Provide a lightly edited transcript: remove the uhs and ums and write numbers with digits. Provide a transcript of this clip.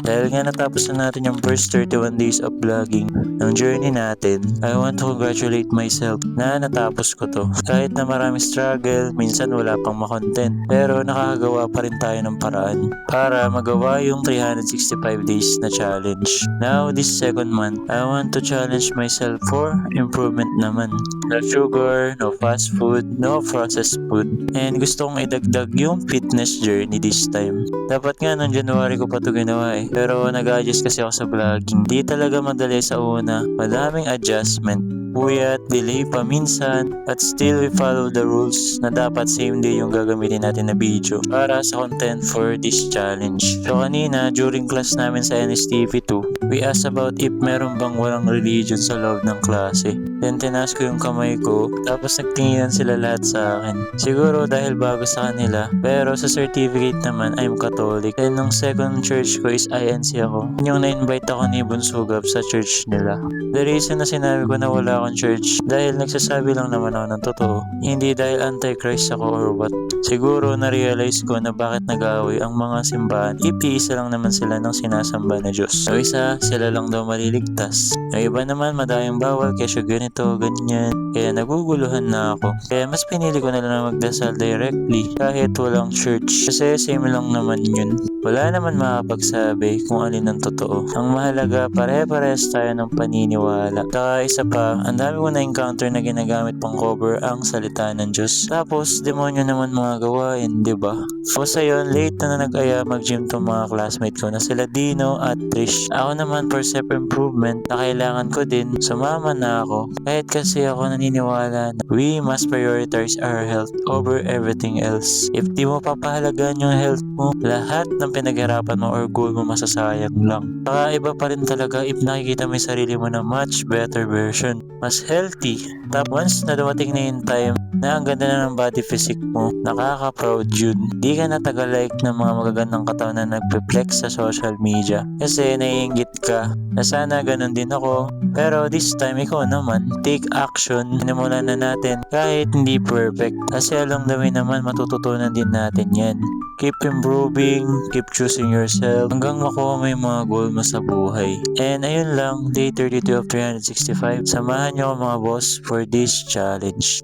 Dahil nga natapos na natin yung first 31 days of vlogging ng journey natin, I want to congratulate myself na natapos ko to. Kahit na maraming struggle, minsan wala pang makontent, pero nakakagawa pa rin tayo ng paraan para magawa yung 365 days na challenge. Now, this second month, I want to challenge myself for improvement naman. No sugar, no fast food, no processed food. And gusto kong idagdag yung fitness journey this time. Dapat nga noong January ko pa ito ginawa pero nag-adjust kasi ako sa vlogging. Di talaga madali sa una. Madaming adjustment. Puyat, delay pa minsan, but still we follow the rules na dapat same day yung gagamitin natin na video para sa content for this challenge. So kanina, during class namin sa NSTV2, we asked about if meron bang walang religion sa loob ng klase. Then tinaas ko yung kamay ko, tapos nagtinginan sila lahat sa akin. Siguro dahil bago sa kanila, pero sa certificate naman, I'm Catholic. Then nung second church ko is INC ako. Yung na-invite ako ni Bunsugap sa church nila. The reason na sinabi ko na wala akong church, dahil nagsasabi lang naman ako ng totoo. Hindi dahil anti-Christ ako or what. Siguro na-realize ko na bakit nag-aaway ang mga simbahan. Iisa lang naman sila ng sinasamba na Diyos. So isa, sila lang daw maliligtas. Yung iba naman madaming bawal kesyo ganito, ganyan. Kaya naguguluhan na ako. Kaya mas pinili ko na lang magdasal directly kahit walang church. Kasi same lang naman yun. Wala naman makapagsabi kung alin ang totoo. Ang mahalaga, pare-parehas tayo ng paniniwala. Saka isa pa, ang dami ko na-encounter na ginagamit pang cover ang salita ng Diyos. Tapos, demonyo naman mga gawain, diba? O sa yun, late na nag-aya mag-gym tong mga classmate ko na sila Dino at Trish. Ako naman for self-improvement na kailangan ko din, sumama na ako. Kahit kasi ako naniniwala na we must prioritize our health over everything else. If di mo papahalagaan yung health mo, lahat ng pinaghirapan mo or goal mo masasayang lang. Saka iba pa rin talaga if nakikita mo yung sarili mo na much better version. Mas healthy. Tapos once na dumating na yung time na ang ganda na ng body physique mo, nakaka-proud yun. Di ka nataga-like ng mga magagandang katawan na nagpe-flex sa social media. Kasi naiingit ka na sana ganun din ako. Pero this time ikaw naman, take action. Sinimulan na natin kahit hindi perfect. Kasi along the way naman matututunan din natin yan. Keep improving, keep choosing yourself hanggang makuha mo yung mga goal mo sa buhay. And ayun lang, day 32 of 365. Samahan niyo ako mga boss for this challenge.